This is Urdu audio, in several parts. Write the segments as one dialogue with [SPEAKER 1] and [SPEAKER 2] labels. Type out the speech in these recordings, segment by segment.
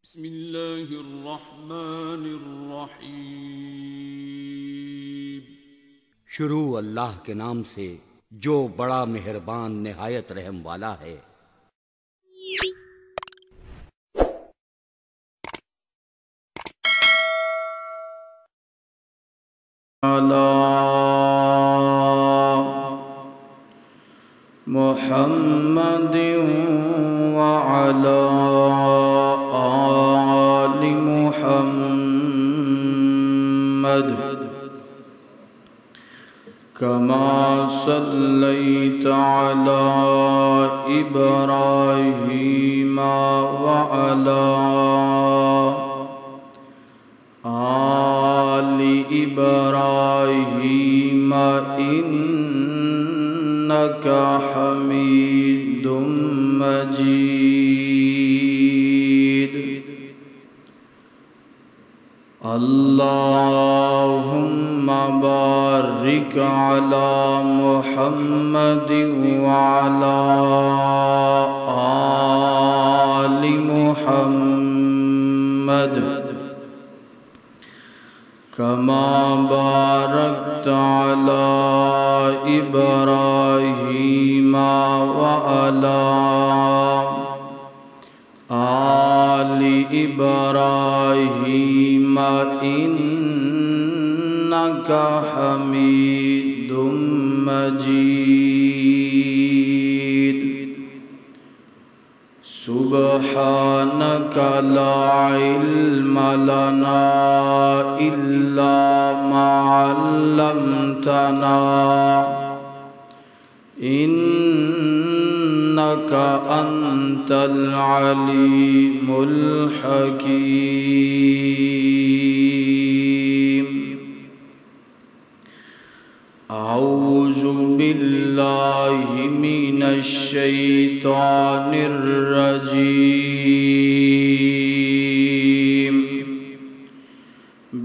[SPEAKER 1] بسم اللہ الرحمن الرحیم۔
[SPEAKER 2] شروع اللہ کے نام سے جو بڑا مہربان نہایت رحم والا ہے۔
[SPEAKER 3] محمد وعلى آل محمد كما صليت على إبراهيم وعلى آل إبراهيم إنك حميد مجيد۔ اللهم بارك على محمد وعلى آل محمد كما باركت على إبراهيم وعلى آل إبراهيم إنك حميد مجيد۔ سبحانك لا علم لنا إلا ما علمتنا إنك أنت العليم الحكيم۔ أعوذ بالله من الشيطان الرجيم۔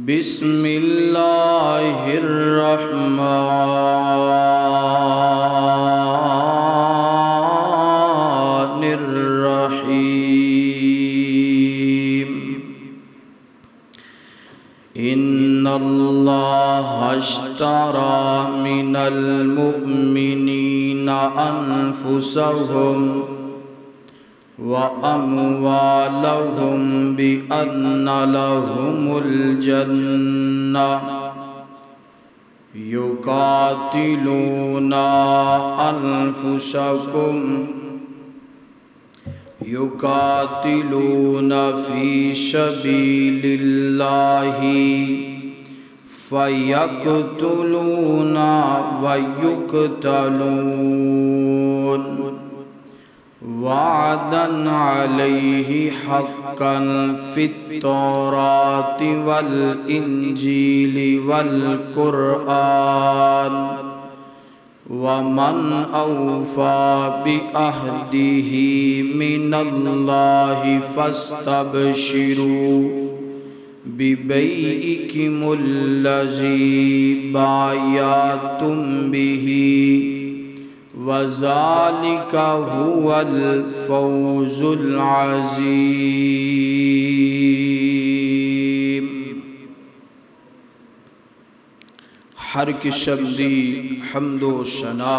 [SPEAKER 3] بسم الله الرحمن الرحيم۔ إن الله اشترى من المؤمنين أنفسهم وأموالهم بأن لهم الجنة يقاتلون في سبيل الله فيقتلون ويقتلون وعدا عليه حقا في التوراة والإنجيل والقرآن ومن أوفى بعهده من الله فاستبشروا ببيعكم الذي بايعتم به وذلك هو الفوز العظيم۔ ہر قسم دی حمد و ثنا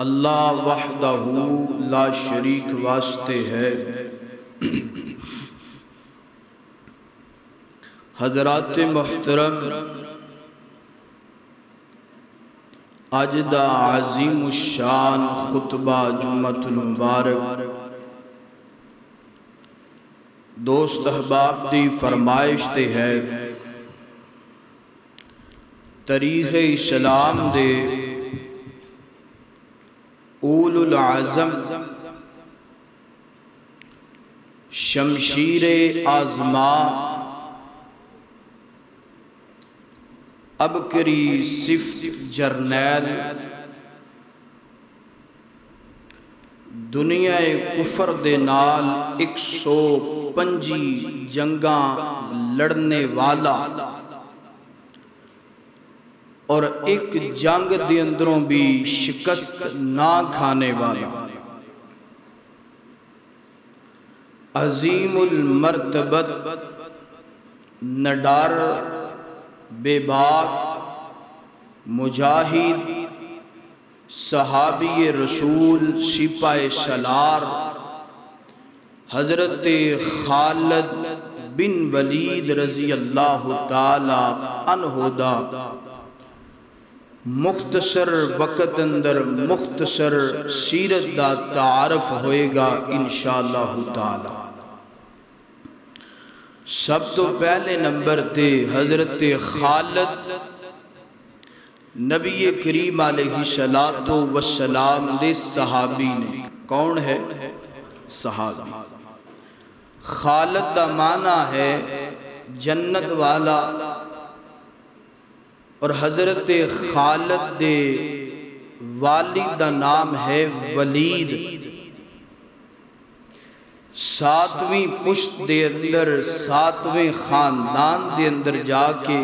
[SPEAKER 3] اللہ وحدہ لا شریک واسطے ہے۔ حضرات محترم، اج دا عظیم الشان خطبہ جمعۃ المبارک دوست احباب دی فرمائش تے ہے۔ تاریخ اسلام دے اولو العزم شمشیر آزما عبقری صفت جرنیل دنیا کفر دے نال 125 جنگاں لڑنے والا اور ایک جنگ دے اندروں بھی شکست نہ کھانے والا عظیم المرتبت نڈار بے باک مجاہد صحابی رسول سپاہ سالار حضرت خالد بن ولید رضی اللہ تعالی عنہ دا مختصر وقت اندر مختصر سیرت دا تعارف ہوئے گا انشاءاللہ تعالی۔ سب تو پہلے نمبر تے حضرت خالد نبی کریم علیہ السلام دے صحابی نے۔ کون ہے؟ صحابی۔ خالد دا معنی ہے جنت والا، اور حضرت خالد دے والد دا نام ہے ولید۔ ساتویں پشت دے اندر ساتویں خاندان دے اندر جا کے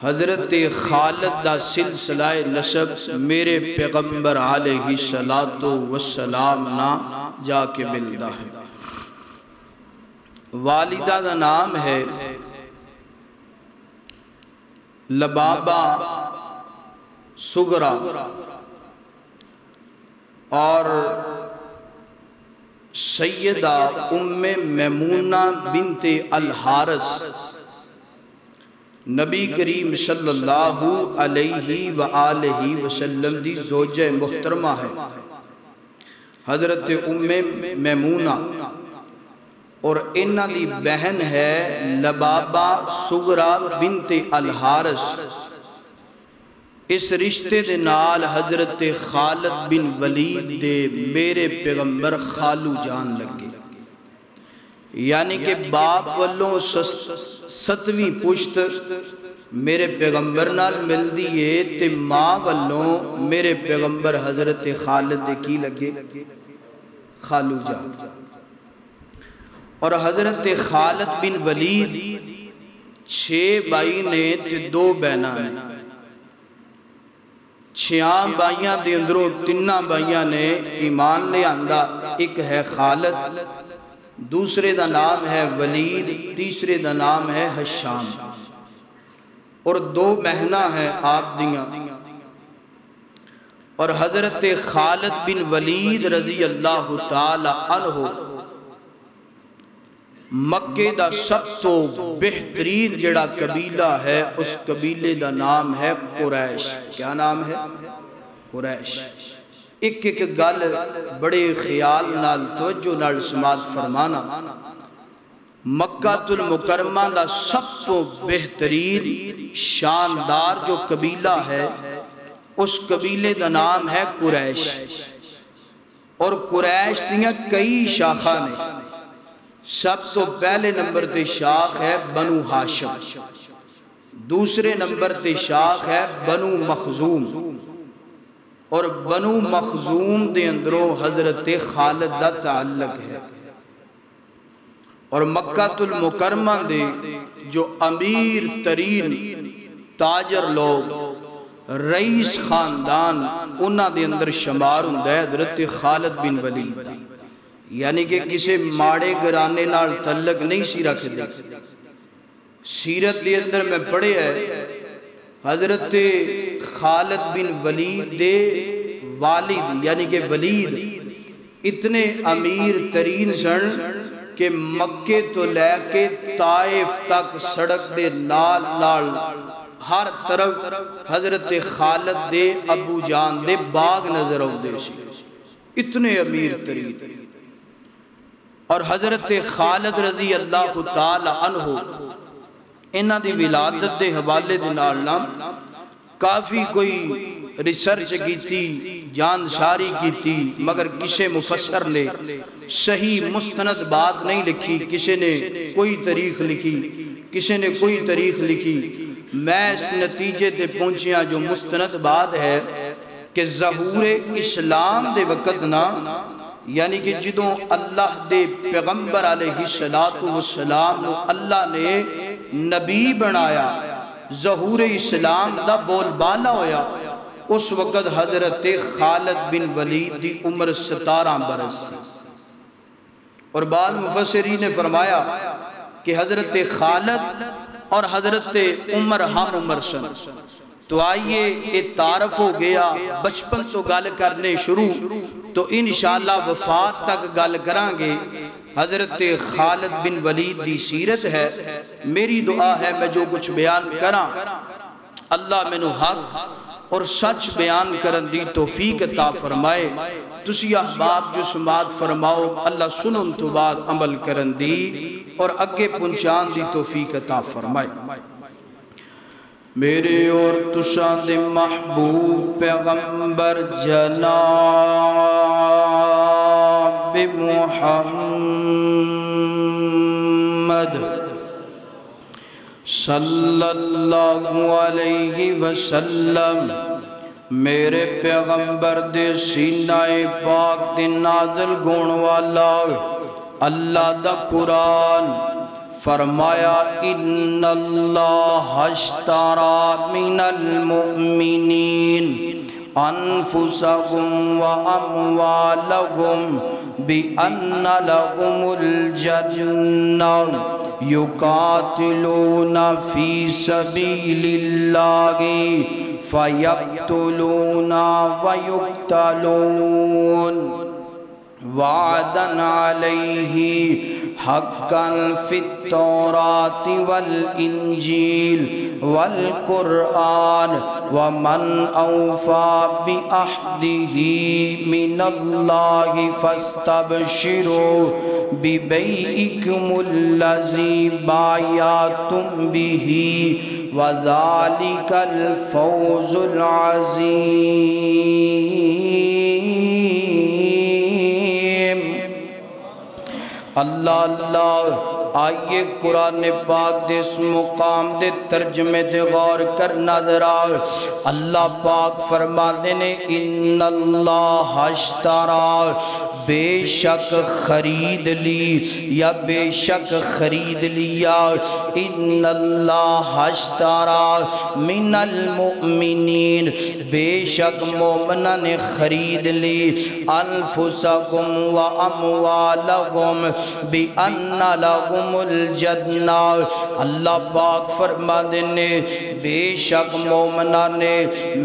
[SPEAKER 3] حضرت خالد دا سلسلہ نسب میرے پیغمبر علیہ السلام نا جا کے ملتا ہے۔ والدہ دا نام ہے لبابہ سغرا، اور سیدہ ام میمونہ بنت الحارث نبی کریم صلی اللہ علیہ وآلہ وسلم دی زوجہ محترمہ ہے۔ حضرت ام میمونہ اور انہاں دی بہن ہے لبابہ سغرا بنت الحارث۔ اس رشتے دے نال حضرت خالد بن ولید دے میرے پیغمبر خالو جان لگے، یعنی کہ باپ والوں ستویں پشت میرے پیغمبر نال مل دیئے تے ماں والوں میرے پیغمبر حضرت خالد دے کی لگے؟ خالو جان۔ اور حضرت خالد بن ولید 6 بھائی نے تے 2 بہناں نے۔ 6 بھائیاں دے اندروں 3 بھائیاں نے ایمان لے آندہ۔ ایک ہے خالد، دوسرے دا نام ہے ولید، تیسرے دا نام ہے ہشام، اور 2 بہناں ہیں آپ دیاں۔ اور حضرت خالد بن ولید رضی اللہ تعالی عنہ مکے دا سب تو بہترین جڑا قبیلہ ہے، اس قبیلے دا نام ہے قریش۔ کیا نام ہے؟ قریش۔ ایک گل بڑے خیال نال توجہ نال سماعت فرمانا۔ مکہ المکرمہ دا سب تو بہترین شاندار جو قبیلہ ہے، اس قبیلے دا نام ہے قریش۔ اور قریش دیاں کئی شاخہ نے۔ سب تو پہلے نمبر تے شاخ ہے بنو ہاشم، دوسرے نمبر تے شاخ ہے بنو مخزوم، اور بنو مخزوم دے اندروں حضرت خالد دا تعلق ہے۔ اور مکہ المکرمہ دے جو امیر ترین تاجر لوگ رئیس خاندان انہاں دے اندر شمار ہوندہ ہے حضرت خالد بن ولید، یعنی کہ کسے ماڑے گرانے نال تعلق نہیں سی رکھ دے۔ سیرت دے اندر میں پڑھے ہے حضرت خالد بن ولید دے والد یعنی کہ ولید اتنے امیر ترین سن کہ مکے تو لے کے طائف تک سڑک دے نال نال ہر طرف حضرت خالد دے ابو جان دے باغ نظر آؤ دے سی، اتنے امیر ترین۔ اور حضرت خالد رضی اللہ تعالی عنہ انہاں دی ولادت دے حوالے دے نال نام کافی کوئی ریسرچ کیتی، جانساری کیتی، مگر کسے مفسر نے صحیح مستند بات نہیں لکھی۔ کسے نے کوئی تاریخ لکھی، کسے نے کوئی تاریخ لکھی۔ میں اس نتیجے تے پہنچیا جو مستند بات ہے کہ ظہور اسلام دے وقت نا، یعنی کہ جدوں اللہ دے پیغمبر علیہ السلام اللہ نے نبی بنایا، ظہور اسلام دا بول بالا ہویا، اس وقت حضرت خالد بن ولید دی عمر 17 برس، اور بعض مفسرین نے فرمایا کہ حضرت خالد اور حضرت عمر ہم عمر سن. تو آئیے یہ تعارف ہو گیا، بچپن تو گل کرنے شروع تو انشاءاللہ وفات تک گل کریں گے. حضرت خالد بن ولید دی سیرت ہے. میری دعا ہے میں جو کچھ بیان کراں اللہ میں نو حق اور سچ بیان کرن دی توفیق عطا فرمائے. تسی احباب جو سماعت فرماؤ اللہ سنن تو بعد عمل کرن دی اور اگے پہنچان دی توفیق عطا فرمائے. میرے اور تساں دے محبوب پیغمبر جناب محمد صلی اللہ علیہ وسلم میرے پیغمبر دے سینہ پاک دے نازل گون والا اللہ دا قرآن فرمایا ان اللہ اشترى من المؤمنین انفسهم واموالهم بان لهم الجنہ یقاتلون فی سبیل اللہ فیقتلون ویقتلون وعدا علیہ حقا فی التوراۃ والانجیل والقرآن ومن اوفا بعہدہ من اللہ فاستبشروا ببیعکم الذی بایعتم بہ وذالک الفوز العظیم. اللہ اللہ. آئیے قرآن پاک دے اس مقام دے ترجمے دے غور کر نظر آئے. اللہ پاک فرما دینے ان اللہ اشترى بے شک خرید لی یا بے شک خرید لیا. ان اللہ اشترى من المؤمنین بے شک مومنہ نے خرید لی انفسکم و اموالکم بان لهم الجنہ. اللہ پاک فرما دینے بے شک مومنہ نے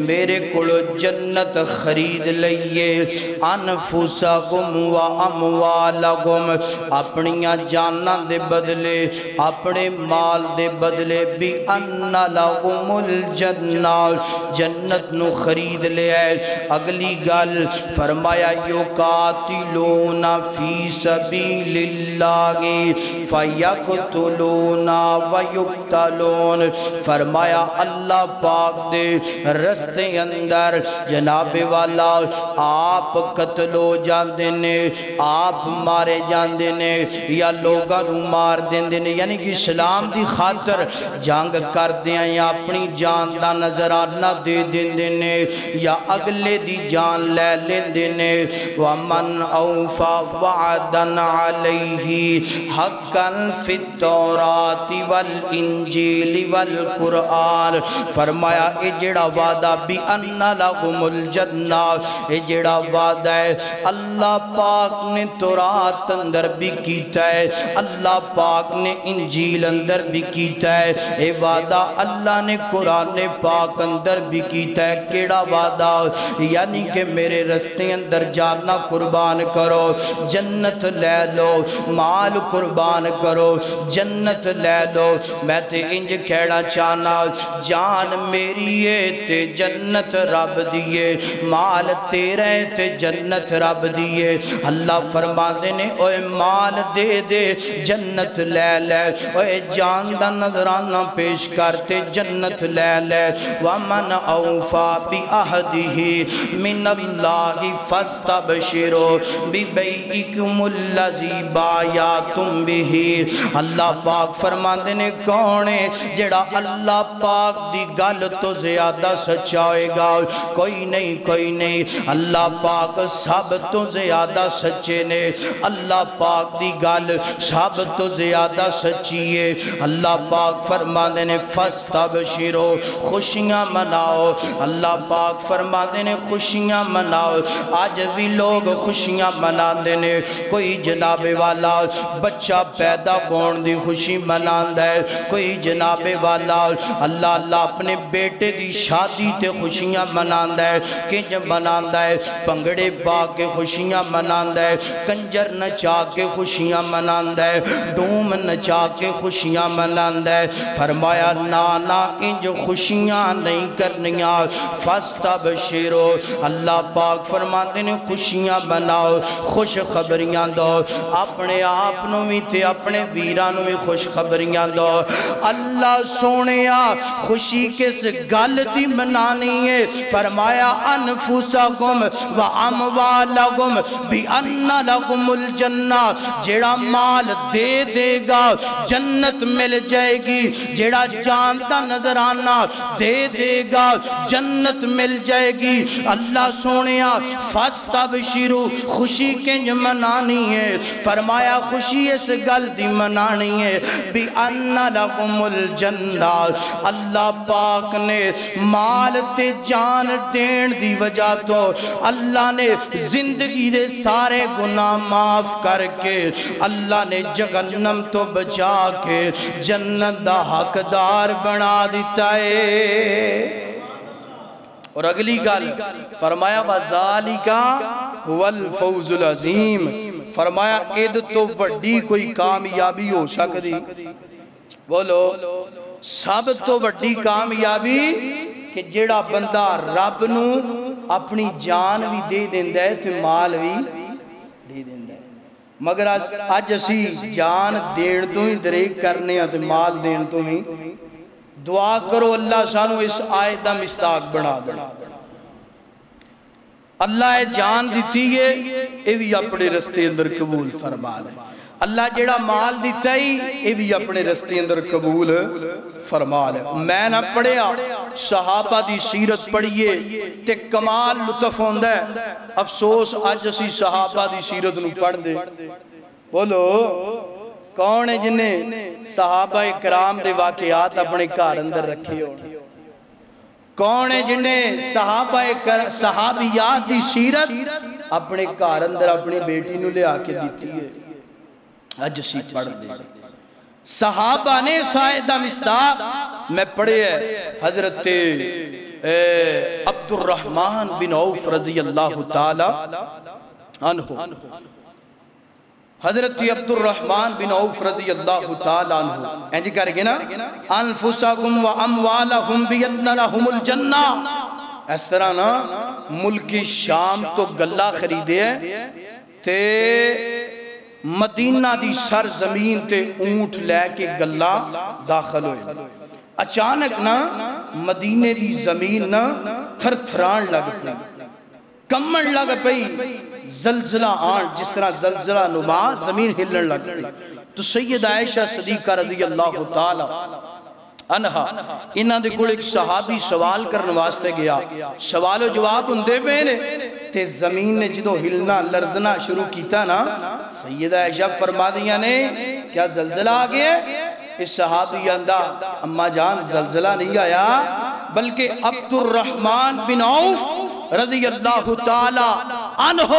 [SPEAKER 3] میرے کڑو جنت خرید لئیے. انفسکم و اموالکم اپنیاں جاناں دے بدلے اپنے مال دے بدلے بِأَنَّ لَهُمُ الْجَنَّةِ جنت نو خرید لے ہے. اگلی گل فرمایا یقاتلون فی سبیل اللہ فَيَقْتُلُونَ وَيُقْتَلُونَ. فرمایا اللہ پاک دے رستے اندر جناب والا آپ قتل ہو جاندے نے آپ مارے جاندے نے یا لوگاں نو مار دیندے نے یعنی کہ اسلام دی خاطر جنگ کر دیاں یا اپنی جان دا نظرانہ دے دیندے نے یا اگلے دی جان لے لیندے نے. وَمَنْ أَوْفَى وَعْدًا عَلَيْهِ حقا فی التوراۃ والانجیل والقرآن. فرمایا اے جڑا وعدہ بِأَنَّ لَهُمُ الْجَنَّةِ اے جڑا وعدہ ہے اللہ پاک نے تورات اندر بھی کیتا ہے اللہ پاک نے انجیل اندر بھی کیتا ہے. اے وعدہ اللہ نے قرآن پاک اندر بھی کیتا ہے. کیڑا وعدہ یعنی کہ میرے رستے اندر جانا قربان کرو جنت لے لو مال قربان کرو جنت لے لو. میں تے انج کہنا چاہنا جان میری ہے تے جنت رب دیئے مال تیرے تے جنت رب دیئے. اللہ فرما دینے اوے مال دے دے جنت لے لے اوے جان دا نظرانہ پیش کرتے جنت لے لے. وَمَنْ أَوْفَى بِعَهْدِهِ مِنَ اللَّهِ فَاسْتَبْشِرُوا بِبَيْعِكُمُ الَّذِي بَایعْتُمْ بِهِ. اللہ پاک فرما دینے کون ہے جڑا اللہ پاک پاک دی گل تو زیادہ سچا ہوئے گا کوئی نہیں اللہ پاک سب تو زیادہ سچے نے اللہ پاک دی گل سب تو زیادہ سچی ہے اللہ پاک فرمانے نے فاستبشرو خوشیاں مناؤ اللہ پاک فرمانے نے خوشیاں مناؤ آج بھی لوگ خوشیاں مناندے نے کوئی جناب والا بچہ پیدا ہون دی خوشی مناندہ ہے کوئی جناب والا اللہ اپنے بیٹے دی شادی تے خوشیاں مناندہ ہے کنج مناندہ ہے پنگڑے پا کے خوشیاں مناندہ ہے کنجر نچا کے خوشیاں مناندہ ہے ڈوم نچا کے خوشیاں مناندہ ہے فرمایا نانا انج خوشیاں نہیں کرنیاں فاستبشرو اللہ پاک فرماتے نے خوشیاں مناؤ خوش خبریاں دو اپنے آپنوں میں تے اپنے ویرانوں میں خوش خبریاں دو اللہ سونیا خوشی کس گل دی منانی ہے فرمایا انفسکم و اموالکم بِأَنَّ لَكُمُ الْجَنَّةِ جیڑا مال دے دے گا جنت مل جائے گی جیڑا جانتا نظرانہ دے دے گا جنت مل جائے گی اللہ سونیا فاستبشرو خوشی کنج منانی ہے فرمایا خوشی اس گل دی منانی ہے بِأَنَّ لَكُمُ الْجَنَّةِ اللہ پاک نے مال تے جان دین دی وجہ تو اللہ نے زندگی دے سارے گناہ معاف کر کے اللہ نے جہنم تو بچا کے جنت دا حقدار بنا دیتا ہے اور اگلی گل فرمایا وَذَالِكَ وَالْفَوْزُ الْعَظِيمُ فرمایا اید تو وڈی کوئی کامیابی ہو سکتی بولو سب تو وڈی کامیابی کہ جیڑا بندہ رب نو اپنی جان بھی دے دیندہ ہے تو مال بھی دے دیندہ ہے مگر آج اسی جان دین تو ہی دریک کرنے ہیں تو مال دین تو ہی دعا کرو اللہ سانو اس آیتہ مستاق بنا دے اللہ جان دیتی ہے یہ بھی اپنے رستے اندر قبول فرما لے اللہ جیڑا مال دیتا ہی یہ بھی اپنے رستے اندر قبول فرما لے میں نہ پڑھیا صحابہ دی سیرت پڑھئے تے کمال لطف ہوندہ ہے افسوس آج اسی صحابہ دی سیرت نو پڑھ دے بولو کون ہے جنہیں صحابہ کرام دے واقعات اپنے کار اندر رکھے ہو کون ہے جنہیں صحابیات دی سیرت اپنے کار اندر اپنی بیٹی نو لے آکے دیتی ہے آج اسی پڑھ دے صحابہ نے سائدہ مصداق میں پڑھے ہے حضرت عبد الرحمن بن عوف رضی اللہ تعالی عنہ حضرت عبد الرحمن بن عوف رضی اللہ تعالی عنہ اینجی کر گئے نا انفسکم و اموالکم بِأَنَّ لَهُمُ الْجَنَّةِ اس طرح نا ملک شام تو گلہ خریدے ہیں تے مدینہ دی سرزمین تے اونٹ لے کے گلہ داخل ہوئے اچانک نا مدینہ دی زمین نا تھر تھران لگ پئی کمن لگ پئی زلزلہ آن جس طرح زلزلہ نما زمین ہلن لگ پئی تو سید عائشہ صدیقہ رضی اللہ تعالی انہا انہاں دے کوڑ ایک صحابی سوال کرنے واسطے گیا سوال و جواب اندے پہنے تے زمین نے جدو ہلنا لرزنا شروع کیتا نا سیدہ عائشہ فرما دیا نے کیا زلزلہ آگئے اس صحابی اندہ اما جان زلزلہ نہیں آیا بلکہ عبد الرحمن بن عوف رضی اللہ تعالی عنہ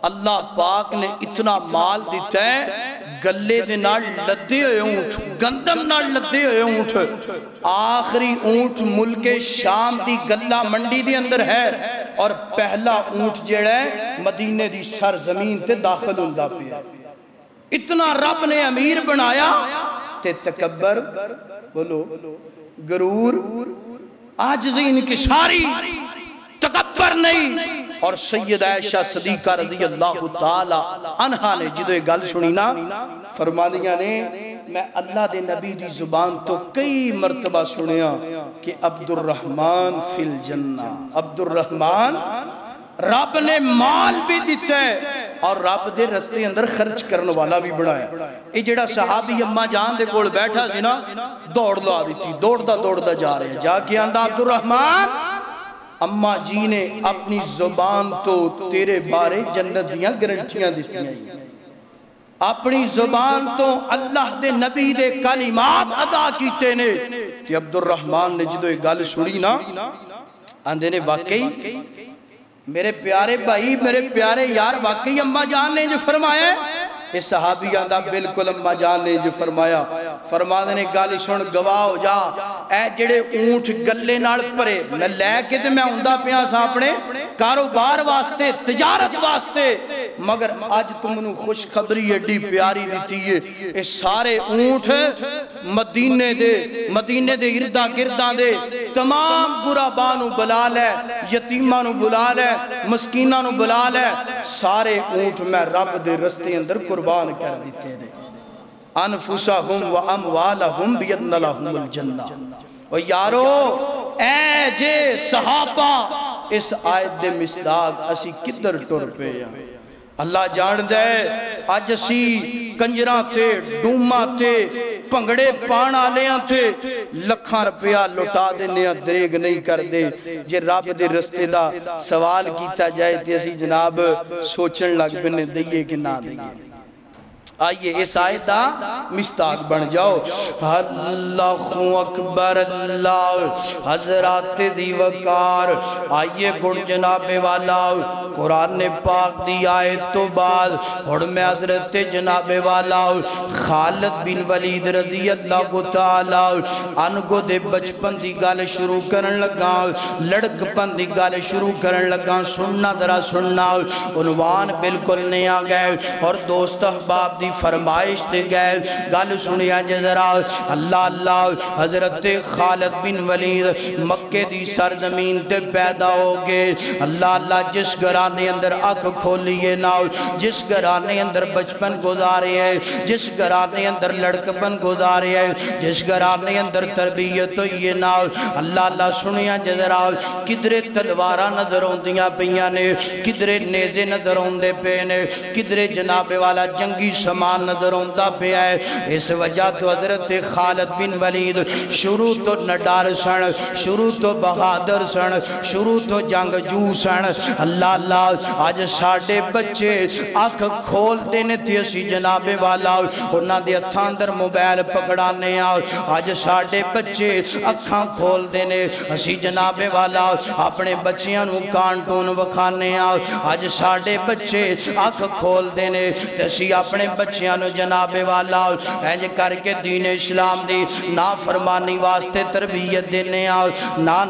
[SPEAKER 3] اللہ پاک نے اتنا مال دیتا ہے گلے دے نال لدے ہوئے اونٹ گندم نال لدے ہوئے اونٹ آخری اونٹ ملک شام دی گلہ منڈی دے اندر ہے اور پہلا اونٹ جڑا ہے مدینہ دی سرزمین تے داخل ہوندہ پہ اتنا رب نے امیر بنایا تے تکبر بولو غرور عاجزی انکساری تکبر نہیں اور سید عائشہ صدیقہ رضی اللہ تعالی عنہ نے جدو یہ گل سنی نا فرما دیا نے میں اللہ دے نبی دی زبان تو کئی مرتبہ سنیا کہ عبد الرحمن فی الجنہ عبد الرحمن رب نے مال بھی دیتا ہے اور رب دے رستے اندر خرچ کرنے والا بھی بنایا. یہ جڑا صحابی اماں جان دے کول بیٹھا سی نا دوڑ لا دیتی, دوڑدا جا رہے ہیں. جا کے آندا عبد الرحمن اماں جی نے اپنی زبان تو تیرے بارے جنت دیاں گرنٹیاں دیتی ہیں, اپنی زبان تو اللہ دے نبی دے کلمات ادا کیتے نے. کہ عبد الرحمن نے جدو ایک گل سنی نا آندے نے واقعی میرے پیارے بھائی میرے پیارے یار واقعی اماں جان نے جو فرمایا ہے. اس صحابی آندہ بالکل اماں جان نے جو فرمایا. فرمانے نے گالی سن گواہ ہو جا اے جڑے اونٹ گلے نال پرے میں لے کے تے میں ہوندہ پیاں سا اپنے کاروبار واسطے تجارت واسطے, مگر آج تم نے خوش خبری ایڈی پیاری دیتی ہے. اس سارے اونٹ مدینے دے اردہ گردان دے تمام غرباء نو بلا لے, یتیماں نو بلا لے, مسکیناں نو بلا لے. سارے اونٹ میں رب دے رستے اندر قربان کر دیتے ہیں. انفسہم و اموالہم بیدن لہم الجنہ. و یارو اے جے صحابہ اس آیت دے مصداق اسی کدھر ٹر پے ہیں. اللہ جان دے آج اسی کنجراں تھے ڈوماں تھے پنگڑے پان آلیاں تھے لکھاں روپیہ لٹا دینے دریگ نہیں کر دے. جے رب دے رستے دا سوال کیتا جائے تے اسی جناب سوچن لگ بنے دئیے کہ نہ دئیے. آئیے اس آیت دا مستاق بن جاؤ. اللہ اکبر اللہ حضرات دی وقار. آئیے گن جناب والا قرآن پاک دی آیت تو بعد اور میں حضرت جناب والا خالد بن ولید رضی اللہ تعالی عنہ دے بچپن دی گال شروع کرن لگا, لڑک پن دی گال شروع کرن لگا. سننا درہ سننا عنوان بالکل نہیں آگئے اور دوست احباب دی فرمائش دے گئے. گل سنیا جذرا اللہ اللہ حضرت خالد بن ولید مکہ دی سرزمین تے پیدا ہو گئے. اللہ اللہ جس گھرانے اندر آنکھ کھولیے نا, جس گھرانے اندر بچپن گزارے ہے, جس گھرانے اندر لڑکپن گزارے ہے, جس گھرانے اندر تربیت ہوئی نا, اللہ اللہ سنیا جذرا کدرے تلوارہ نظر ہوندیاں پیاں نے, کدرے نیزے نظر ہوندے پے نے, کدرے جناب والا جنگی سامان نظر ہوندہ پہ ہے. اس وجہ تو حضرت خالد بن ولید شروع تو نڈار سن, شروع تو بہادر سن, شروع تو جنگ جو سن. اللہ اللہ آج ساڑھے بچے آنکھ کھول دینے تھی اسی جناب والا انہاں دے ہتھاں اندر موبائل پکڑانے آؤ. آج ساڑھے بچے اکھاں کھول دینے اسی جناب والا اپنے بچیاں نو کانٹون وکھانے آؤ. آج ساڑھے بچے آنکھ کھول دینے اسی اپنے بچیاں نو جناب والا اینج کر کے دین اسلام دی نافرمانی واسطے تربیت دینے آؤ. نا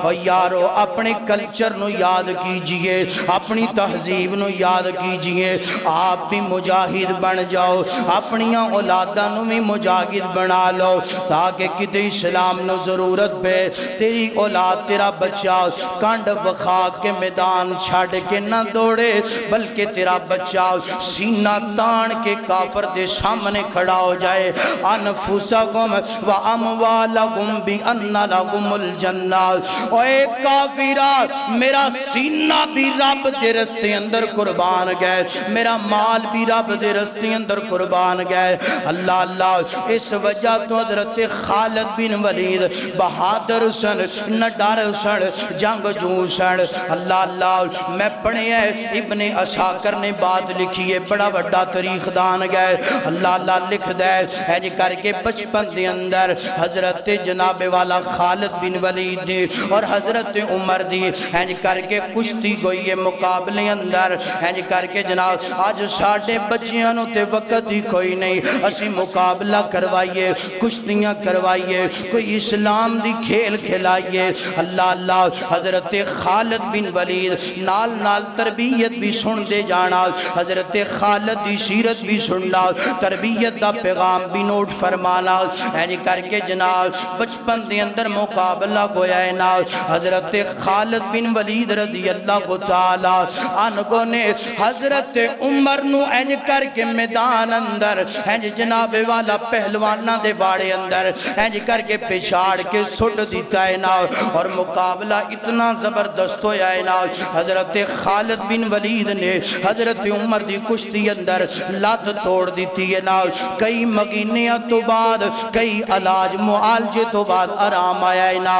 [SPEAKER 3] اور یارو اپنے کلچر نو یاد کیجئے, اپنی تہذیب نو یاد کیجئے. آپ بھی مجاہد بن جاؤ, اپنیاں اولادہ نو بھی مجاہد بنا لو تاکہ کدے اسلام نو ضرورت پہ تیری اولاد تیرا بچہ کانڈ وخا کے میدان چھاڑ کے نہ دوڑے, بلکہ تیرا بچہ سینہ تان کے کافر دے سامنے کھڑا ہو جائے. انفسکم و اموالکم بان لکم الجنہ. اے کافرہ میرا سینہ بھی رب دے رستے اندر قربان گئے, میرا مال بھی رب دے رستے اندر قربان گئے. اللہ اللہ اس وجہ تو حضرت خالد بن ولید بہادر سن, نڈار سن, جنگ جو سن. اللہ اللہ میں پڑھے ہیں ابن عساکر نے بات لکھی ہے, بڑا بڑا تاریخ دان گئے. اللہ اللہ لکھ دے ہے جی کر کے بچپن دے اندر حضرت جناب والا خالد بن ولید دی اور حضرت عمر دی ہے جی کر کے کشتی گوئی ہے مقابلے اندر ہے جی کر کے جناب آج ساڑھے بچیاں نو تے وقت ہی کوئی نہیں, اسی مقابلہ کروائیے, کشتیاں کروائیے, کوئی اسلام دی کھیل کھلائیے. اللہ اللہ حضرت خالد بن ولید نال نال تربیت بھی سن دے جانا, حضرت خالد دی سیرت بھی بھی سننا، تربیت دا پیغام بھی نوٹ فرمانا۔ اینج کر کے جناب بچپن دے اندر مقابلہ گویا ہے نا، حضرت خالد بن ولید رضی اللہ تعالی عنہ نے حضرت عمر نو اینج کر کے میدان اندر اینج جناب والا پہلوانہ دے باڑے اندر اینج کر کے پچھاڑ کے سٹ دیتا ہے نا، اور مقابلہ اتنا زبردست ہویا ہے نا، حضرت خالد بن ولید نے حضرت عمر دی کشتی اندر لات توڑ دیتی ہے نا، کئی مہینیاں تو بعد کئی علاج معالجے تو بعد آرام آیا ہے نا۔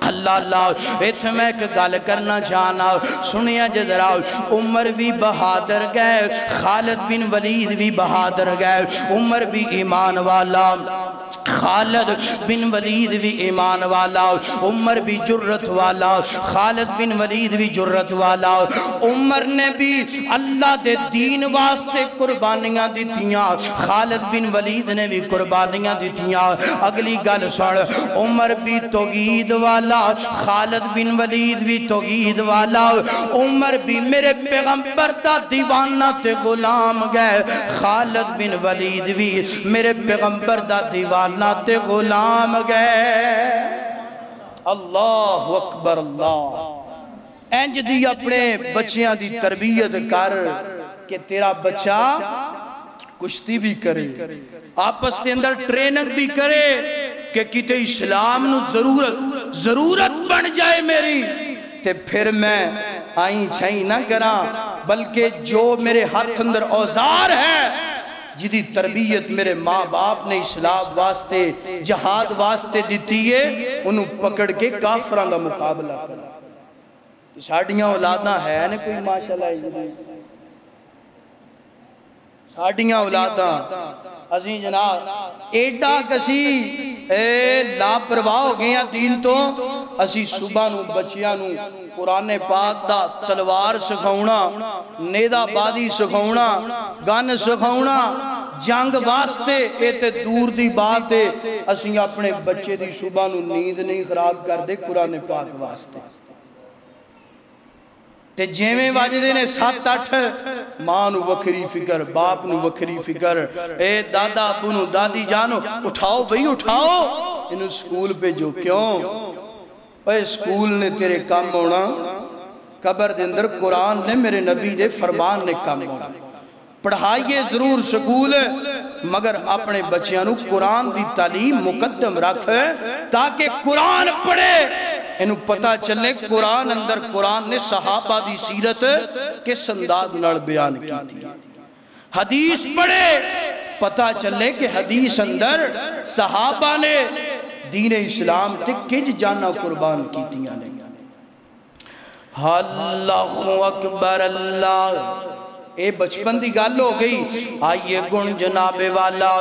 [SPEAKER 3] اللہ اللہ ایتھے میں ایک گال کرنا چاہنا، سنیا جدرا عمر بھی بہادر گئے، خالد بن ولید بھی بہادر گئے، عمر بھی ایمان والا، خالد بن ولید بھی ایمان والا، عمر بھی جرت والا، خالد بن ولید بھی جرت والا۔ عمر نے بھی اللہ دے دین واسطے قربانیاں دیتیاں، خالد بن ولید نے بھی قربانیاں دیتیاں۔ اگلی گل سن، عمر بھی توحید والا، خالد بن ولید بھی توحید والا، عمر بھی میرے پیغمبر دا دیوانہ تے غلام گئے، خالد بن ولید بھی میرے پیغمبر دا دیوانہ تے غلام گئے۔ اللہ اکبر اللہ۔ انج دی اپنے بچیاں دی تربیت کر کہ تیرا بچہ کشتی بھی کرے، آپس کے اندر ٹریننگ بھی کرے کہ کتے اسلام نو ضرورت بن جائے میری، تے پھر میں آئیں چھائیں نہ کراں، بلکہ جو میرے ہاتھ اندر اوزار ہے جدی تربیت میرے ماں باپ نے اسلام واسطے جہاد واسطے دیتی ہے، انہوں پکڑ کے کافران کا مقابلہ کرنا۔ ساڑھیاں اولاداں ہے نا کوئی ماشاءاللہ، ساڑھیاں اولاداں ازیں جناب ایڈا کسی لاپرواہ ہو گیا دین تو، اسی صبح نو بچیاں نو قرآن پاک دا تلوار سکھاؤنا، نیدہ بادی سکھاؤنا، گان سکھاؤنا، جنگ واسطے ایتے دور دی بات ہے، اسی اپنے بچے دی صبح نو نیند نہیں خراب کر دے قرآن پاک واسطے۔ تے جیویں واجدے نے 7-8 ماں نو وکری فکر، باپ نو وکری فکر، اے دادا ابو نو دادی جانو اٹھاؤ بھئی اٹھاؤ انہوں سکول پہ جو کیوں؟ اے سکول نے تیرے کام ہونا، قبر دے اندر قرآن نے میرے نبی دے فرمان نے کام ہونا۔ پڑھائیے ضرور سکول مگر اپنے بچیاں نو قرآن دی تعلیم مقدم رکھ تاکہ قرآن پڑھے، انہوں پتہ چلے قرآن اندر قرآن نے صحابہ دی سیرت کس انداز نڑ بیان کی تھی، حدیث پڑھے پتہ چلے کہ حدیث اندر صحابہ نے دین اسلام تے کج جانا قربان کی تھی۔ اللہ اکبر اللہ۔ اے بچپن دی گل ہو گئی، آئیے گن جناب والا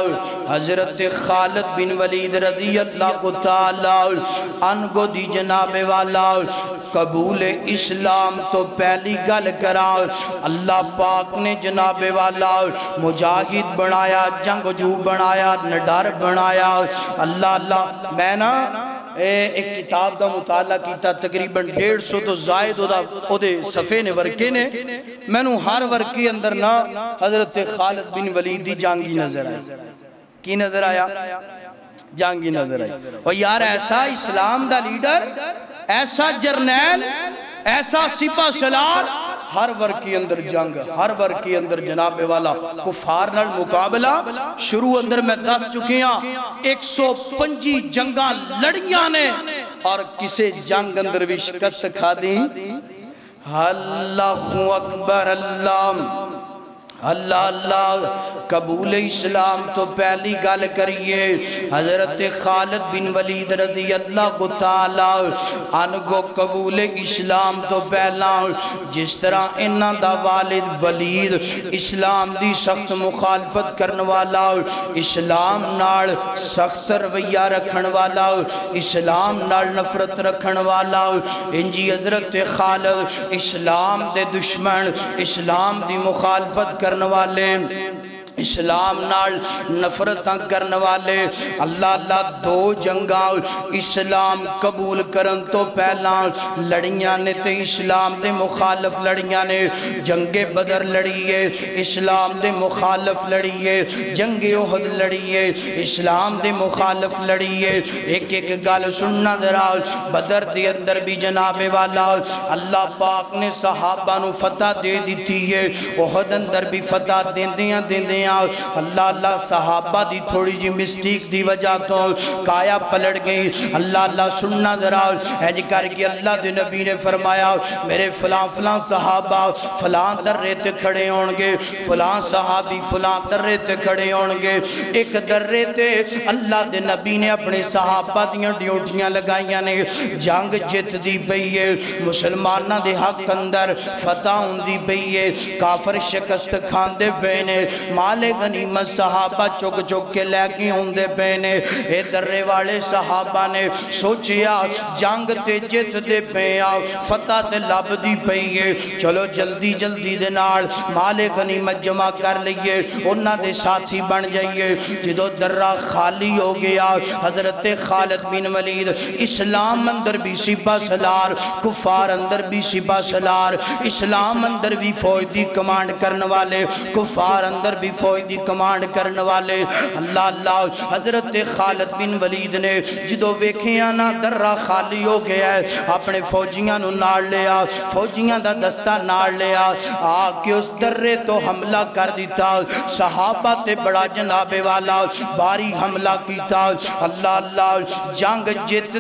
[SPEAKER 3] حضرت خالد بن ولید رضی اللہ تعالی عنہ دی جناب والا قبول اسلام تو پہلی گل کرا، اللہ پاک نے جناب والا مجاہد بنایا، جنگجو بنایا، نڈر بنایا۔ اللہ میں نا ایک کتاب دا مطالعہ کیتا تقریباً 150 تو زائد او دے صفحے نے ورکے نے، میں نو ہر ورکے اندر نا حضرت خالد بن ولید دی جانگی نظر آیا۔ کی نظر آیا؟ جانگی نظر آیا۔ اور یار ایسا اسلام دا لیڈر، ایسا جرنیل، ایسا سپہ سالار، ہر ورکی اندر جنگ، ہر ورکی اندر جناب والا کفار نال مقابلہ شروع اندر میں 10 چکیاں، 125 جنگاں لڑیاں نے اور کسے جنگ اندر بھی شکست کھا دی۔ اللہ اکبر اللہ اللہ اللہ۔ قبول اسلام تو پہلی گل کریے حضرت خالد بن ولید رضی اللہ تعالی عنہ قبول اسلام تو پہلا جس طرح انہاں دا والد ولید اسلام دی سخت مخالفت کرن والا، اسلام نال سخت رویہ رکھن والا، اسلام نال نفرت رکھن والا، انجی حضرت خالد اسلام دے دشمن، اسلام دی مخالفت کرن والے اسلام نال نفرتاں کرن والے اللہ اللہ دو جنگاں اسلام قبول کرن تو پہلا لڑیاں نے تے اسلام دے مخالف لڑیاں نے جنگ بدر لڑیے اسلام دے مخالف لڑیے جنگ احد لڑیے اسلام دے مخالف لڑیے ایک ایک گل سننا ذرا بدر دے اندر بھی جناب والا اللہ پاک نے صحابہ نو فتح دے دیتی ہے احد اندر بھی فتح دیندیاں اللہ اللہ صحابہ دی تھوڑی جی مسٹیک دی وجہ تو کایا پلٹ گئی اللہ اللہ سننا ذرا ایج کر کے اللہ دے نبی نے فرمایا میرے فلاں فلاں صحابہ فلاں درے تے کھڑے ہونگے فلاں صحابی فلاں درے تے کھڑے ہونگے ایک درے تے اللہ دے نبی نے اپنے صحابہ دیاں ڈیوٹیاں لگائیاں نے جنگ جت دی پئیے مسلمانہ دے حق اندر فتح ہوں دی پئیے کافر شکست کھان دے پینے مال غنیمت صحابہ چک چک کے لے کے ہوں دے پینے اے درے والے صحابہ نے سوچیا جنگ تے جت دے پیا فتح تے لب دی پئیے چلو جلدی جلدی دے نال مال غنیمت جمع کر لئیے انہاں دے ساتھی بن جائیے جدو درہ خالی ہو گیا حضرت خالد بن ولید اسلام اندر بھی سپہ سالار کفار اندر بھی سپہ سالار اسلام اندر بھی فوج دی کمانڈ کرنے والے کفار اندر بھی فوج دی کمانڈ کرنے والے اللہ اللہ حضرت خالد بن ولید نے جدو ویکھیاں نا درہ خالی ہو گیا ہے اپنے فوجیاں نو ناڑ لیا فوجیاں دا دستہ ناڑ لیا آکے اس درے تو حملہ کر دیتا صحابہ تے بڑا جناب والا باری حملہ کیتا اللہ اللہ جنگ جت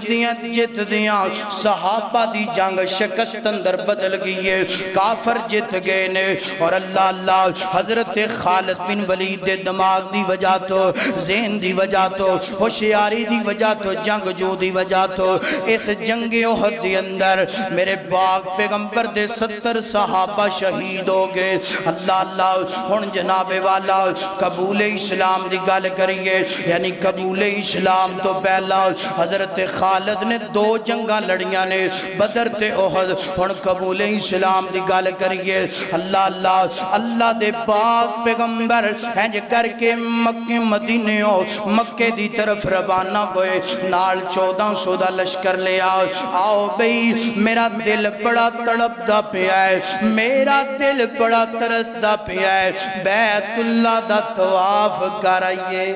[SPEAKER 3] دیاں صحابہ دی جنگ شکست اندر بدل گئی ہے کافر جت گئے نے اور اللہ اللہ حضرت خالد بن ولید دے دماغ دی وجہ تو ذہن دی وجہ تو ہوشیاری دی وجہ تو جنگ جو دی وجہ تو اس جنگ احد دی اندر میرے پاک پیغمبر دے 70 صحابہ شہید ہو گئے اللہ اللہ ہن جناب والا قبول اسلام دی گل کریے یعنی قبول اسلام تو پہلا حضرت خالد نے 2 جنگاں لڑیاں نے بدر تے احد ہن قبول اسلام دی گل کریے اللہ اللہ اللہ دے پاک پیغمبر ہنج کر کے مکہ مدینے ہو مکہ دی طرف روانہ ہوئے نال 1400 دا لشکر لے آؤ بھئی میرا دل بڑا تڑپ دا پیا ہے میرا دل بڑا ترس دا پیا ہے بیت اللہ دا طواف کر آئیے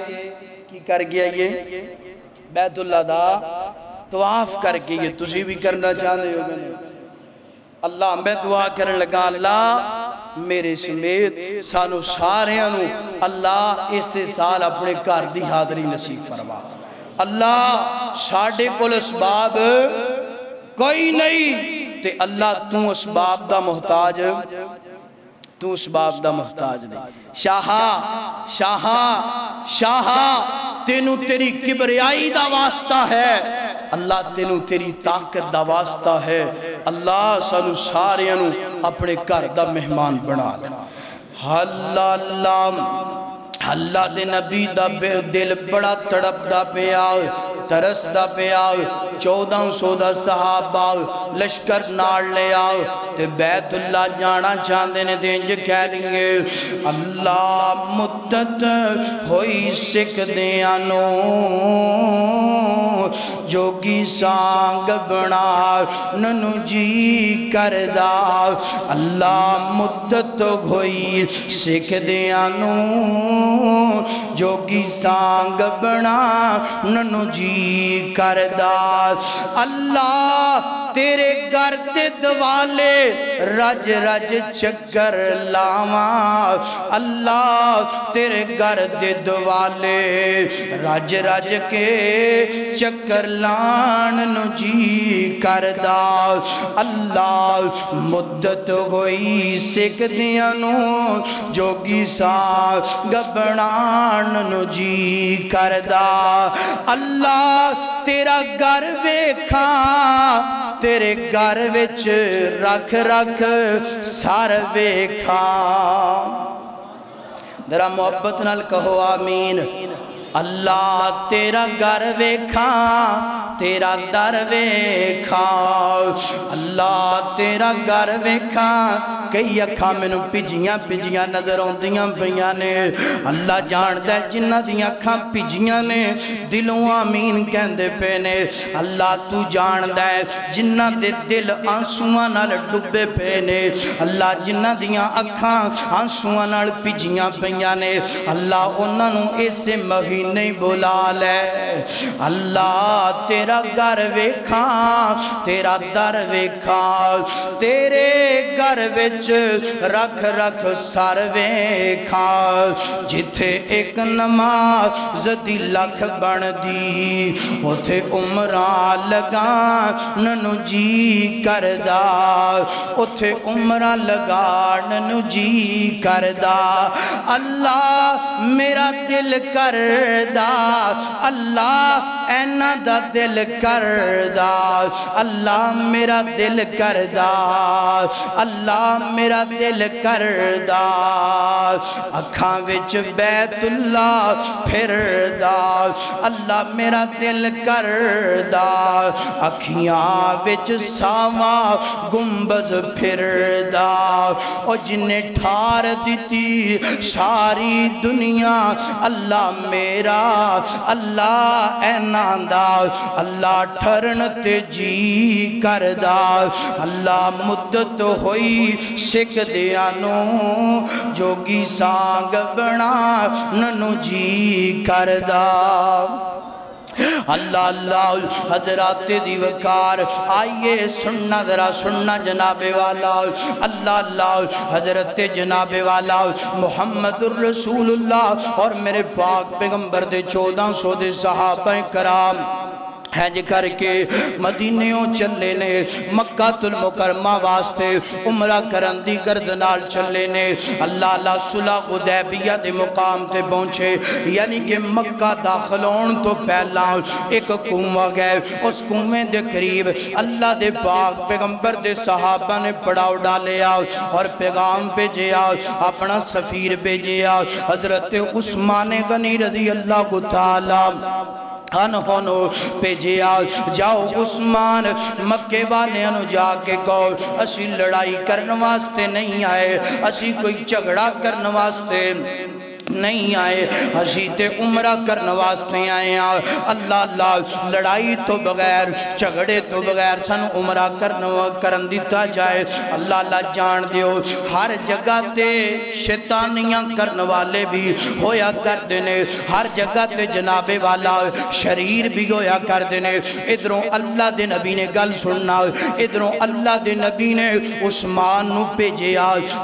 [SPEAKER 3] کی کر گیا یہ بیت اللہ دا طواف کر کے یہ تسی بھی کرنا چاہتے ہو گئے اللہ میں دعا کرنے لگا اللہ میرے سمیت سانو سارے انو اللہ اس سال اپنے گھر دی حاضری نصیب فرما اللہ ساڑھے کل اسباب کوئی نہیں تے اللہ تو اسباب دا محتاج تو اسباب دا محتاج نہیں شاہا تینو تیری کبریائی دا واسطہ ہے اللہ تینو تیری طاقت دا واسطہ ہے اللہ سانو سارے انو اپنے گھر دا مہمان بنا اللہ دے نبی دا دل بڑا تڑپ دا پیا ترس دا پیا 1400 دا صحابہ لشکر ناڑ لے آؤ تے بیت اللہ جانا چاندے نے دینج کہہ لیں اللہ مدت ہوئی سکھ دیانو جوگی سانگ بنا ننو جی کردہ اللہ مدت ہوئی سکھ دیانو جوگی سانگ بنا ننو جی کردہ اللہ تیرے گھر تے دوالے رج رج چکر لاواں اللہ تیرے گھر تے دوالے رج رج کے چکر لان نو جی کردہ اللہ مدت ہوئی سکھ دیانو جوگی سانگ بنان نو جی کردہ اللہ تیرا گھر ویکھاں تیرے گھر وچ رکھ رکھ سار ویکھاں ذرا محبت نال کہو آمین اللہ تیرا گھر ویکھاں تیرا در ویکھاں اللہ تیرا گھر ویکھاں کئی اکھاں مینوں پجیاں پجیاں نظر آندیاں پیاں نے اللہ جاندا ہے جنہاں دیاں اکھاں پجیاں نے دلوں آمین کہندے پے نے اللہ تو جاندا ہے جنہاں دے دل آنسواں نال ڈبے پے نے اللہ جنہاں دیاں اکھاں آنسواں نال پجیاں پیاں نے اللہ انہاں نوں اس مہینے بلا لے اللہ تیرا گھر ویکھاں تیرا در ویکھاں تیرے گھر وچ رکھ رکھ سر ویکھاں جتھے ایک نماز دی لکھ بن دی اوتھے عمران لگان ننو جی کردا اوتھے عمران لگان ننو جی کردا اللہ میرا دل کردا اللہ اینا دا دل کردا اللہ میرا دل کردا اللہ میرا دل کردا اکھاں وچ بیت اللہ پھردا اللہ میرا دل کردا اکھیاں وچ ساواں گنبد پھردا او جنہیں ٹھار دیتی ساری دنیا اللہ میرا اللہ ایناندا اللہ ٹھرن تے جی کردا اللہ مدت ہوئی سکھ دیانو جوگی سانگ بنا ننو جی کردا اللہ اللہ حضرات دی وقار آئیے سننا ذرا سننا جناب والا اللہ اللہ حضرت جناب والا محمد الرسول اللہ اور میرے پاک پیغمبر دے 1400 دے صحابہ کرام حج کر کے مدینیوں چلے نے مکہ المکرمہ واسطے عمرہ کرن دی گردنال چلے نے اللہ اللہ صلح حدیبیہ دے مقام تے پہنچے یعنی کہ مکہ داخلون تو پہلا ایک کنواں گئے اس کنویں دے قریب اللہ دے پاک پیغمبر دے صحابہ نے پڑاؤ ڈالے آؤ اور پیغام بھیجے آؤ اپنا سفیر بھیجے آؤ حضرت عثمان غنی رضی اللہ تعالیٰ انہوں پیجے آؤ جاؤ عثمان مکے والے انہوں جا کے کہو اسی لڑائی کرنے واسطے نہیں آئے اسی کوئی جھگڑا کرنے واسطے نہیں آئے اسی تے عمرہ کرنے واسطے آئے ہیں اللہ اللہ لڑائی تو بغیر جھگڑے تو بغیر سن عمرہ کرن دیتا جائے اللہ اللہ جان دیو ہر جگہ تے شیطانیاں کرنے والے بھی ہویا کر دینے ہر جگہ تے جناب والا شریر بھی ہویا کر دینے ادھروں اللہ دے نبی نے گل سننا ادھروں اللہ دے نبی نے عثمان نو پیجے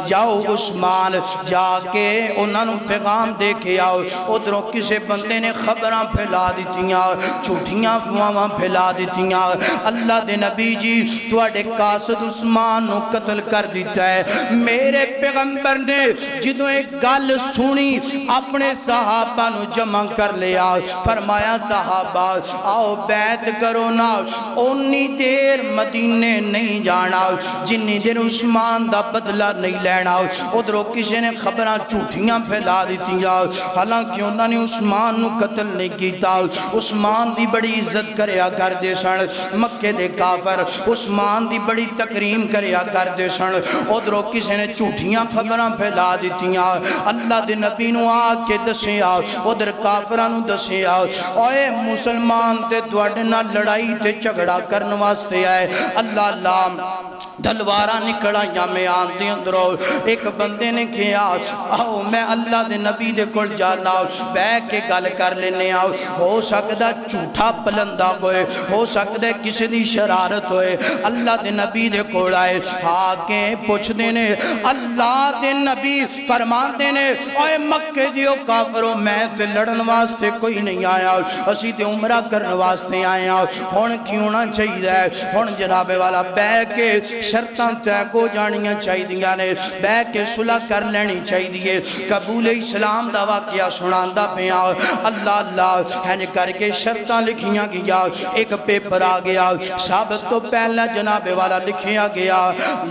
[SPEAKER 3] جاؤ عثمان جا کے انہوں نے پیغام دیکھے آؤ ادھروں کسے بندے نے خبراں پھیلا دیتیاں چھوٹیاں فواں پھیلا دیتیاں اللہ دے نبی جی تواڈے قاصد عثمان نو قتل کر دیتا ہے میرے پیغمبر نے جدوں ایک گل سنی اپنے صحابہ نو جمع کر لیا فرمایا صحابہ آؤ بیعت کرو نا اونی دیر مدینے نہیں جانا جنی دیر عثمان دا بدلہ نہیں لینا ادھروں کسے نے خبراں چھوٹیاں پھیلا دیتیاں حالانکہ انہوں نے عثمان نو قتل نہیں کیتا عثمان دی بڑی عزت کریا کر دے سن مکے دے کافر عثمان دی بڑی تکریم کریا کر دے سن ادھروں کسی نے جھوٹیاں خبراں پھیلا دیتیاں اللہ دے نبی نو آ کے دسے ادھر کافراں نو دسے اوے مسلمان تے تواڈے نال لڑائی تے جھگڑا کرن واسطے آئے اللہ اللہ دلوارہ نکڑا یا میں آن دی اندرو ایک بندے نے کیا آؤ میں اللہ دے نبی دے کل جانا بے کے گل کر لینے آؤ ہو سکتا جھوٹا پلندہ ہوئے ہو سکتا کسی دی شرارت ہوئے اللہ دے نبی دے کل آئے آکیں پوچھ دینے اللہ دے نبی فرما دینے اوے مکہ دیو کافروں میں تے لڑن واسطے کوئی نہیں آیا اسی تے عمرہ کرن واسطے آیا ہون کیوں نہ چاہیے ہون جناب والا بے کے شرطان تے کو جانیاں چاہی دیا نے بے کے صلح کر لینی چاہی دیئے قبول اسلام دا واقعہ سناندہ پیا اللہ اللہ ہن کر کے شرطان لکھیاں گیا ایک پیپر آ گیا ثابت تو پہلا جناب والا لکھیا گیا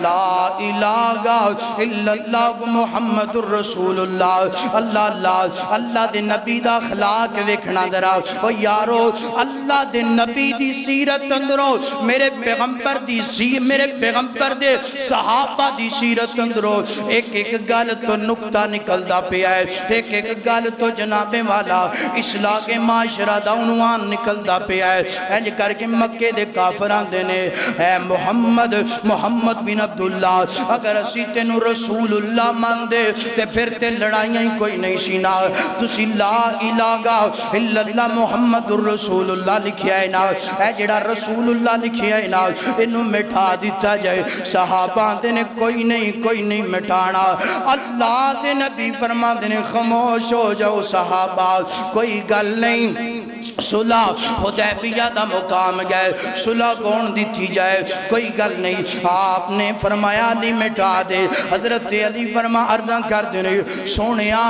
[SPEAKER 3] لا الہ الا اللہ محمد الرسول اللہ اللہ اللہ اللہ دے نبی دا اخلاق ویکھنا درا او یارو اللہ دے نبی دی سیرت اندروں میرے پیغمبر دی میرے پیغمبر پیغمبر دے صحابہ دی سیرت اندروں ایک ایک گل تو نکتہ نکلدا پیا ہے، ایک ایک گل تو جناب والا اصلاح کے معاشرہ دا عنوان نکلدا پیا ہے۔ انج کر کے مکے دے کافران دے نے اے محمد بن عبداللہ اگر اسی تینوں رسول اللہ مان دے تے پھر تے لڑائیاں ہی کوئی نہیں سینا، تسی لا الہ الا اللہ محمد رسول اللہ لکھیا ہے نا، اے جڑا رسول اللہ لکھیا ہے نا انہوں مٹھا دیتا جائے۔ صحابہ دے نے کوئی نہیں مٹھانا۔ اللہ دے نبی فرما دے نے خاموش ہو جاؤ صحابہ، کوئی گل نہیں، صلح حدیبیہ دا مقام گئے، صلح کون دیتی جائے، کوئی گل نہیں۔ آپ نے فرمایا علی مٹھا دے، حضرت علی فرما عرضاں کر دینے سونیا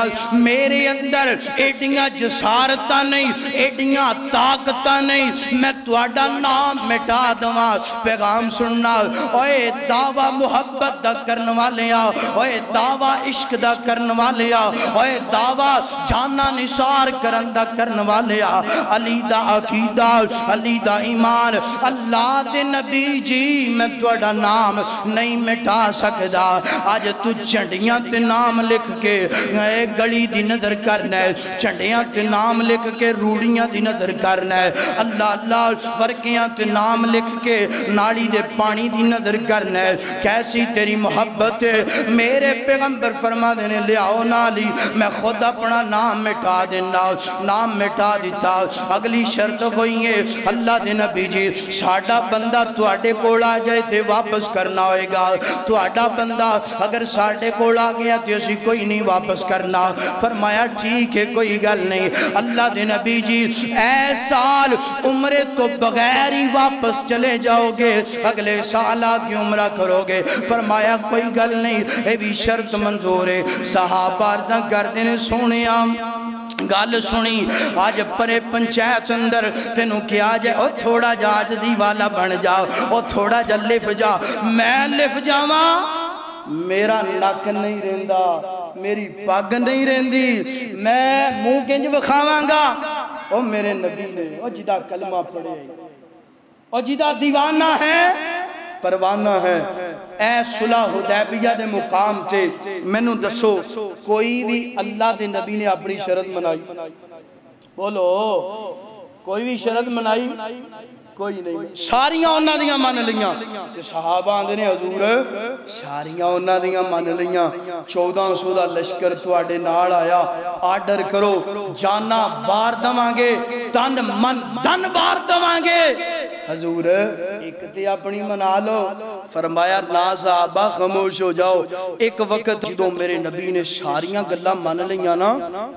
[SPEAKER 3] میرے اندر ایڈیاں جسارتہ نہیں، ایڈیاں طاقتہ نہیں، میں تواڈا نام مٹا دواں۔ پیغام سننا، اوے دعویٰ محبت دا کرن والیا، اوے دعویٰ عشق دا کرن والیا، اوے دعویٰ جانا نثار کرن دا کرن والیا، علی دا عقیدہ، علی دا ایمان، اللہ دے نبی جی میں تواڈا نام نہیں مٹا سکدا۔ آج تو چنڈیاں تے نام لکھ کے گلی دی نظر کرنا ہے، چنڈیاں تے نام لکھ کے روڑیاں دی نظر کرنا ہے، اللہ ورکیاں تے نام لکھ کے ناڑی دے پانی دی نظر کرنا ہے۔ کیسی تیری محبت ہے، میرے پیغمبر فرما دینے لے آؤ نالی میں خود اپنا نام مٹا دینا، نام مٹا دیتا۔ اگلی شرط ہوئی ہے اللہ دے نبی جی ساڑھا بندہ تواڈے کول آ جائے تے واپس کرنا ہوئے گا، تواڈا بندہ اگر ساڑھے کول آ گیا تے اسی کوئی نہیں واپس کرنا۔ فرمایا ٹھیک ہے کوئی گل نہیں، اللہ دے نبی جی اے سال عمرے تو بغیر ہی واپس چلے جاؤ گے، اگلے سال آگے عمرہ کرو گے۔ فرمایا کوئی گل نہیں، اے بھی شرط منظور ہے۔ صحابہ عرضاں کردے نے سونیا گل سنی، آج پرے پنچایت اندر تینوں کیا جائے او تھوڑا جا عجزی والا بن جاؤ، او تھوڑا جا لف جا، میں لف جاواں میرا نک نہیں رہندا، میری پگ نہیں رہندی، میں منہ کنج وکھاواں گا۔ او میرے نبی نے او جدا کلمہ پڑھے، او جدا دیوانہ ہے پروانہ ہے، اے صلح حدیبیہ دے مقام تے مینوں دسو کوئی بھی اللہ دے نبی نے اپنی شرط منائی؟ بولو کوئی بھی شرط منائی؟ کوئی نہیں، ساریاں انہاں دیاں من لیاں تے صحابہ آندے نے حضور ساریاں انہاں دیاں من لیاں، 1400 دا لشکر تواڈے نال آیا، آرڈر کرو جانا وار دواں گے، تن من دن وار دواں گے۔ حضور ایک تے اپنی منا لو۔ فرمایا نا صحابہ خاموش ہو جاؤ، ایک وقت جدوں میرے نبی نے ساریاں گلاں من لیاں نا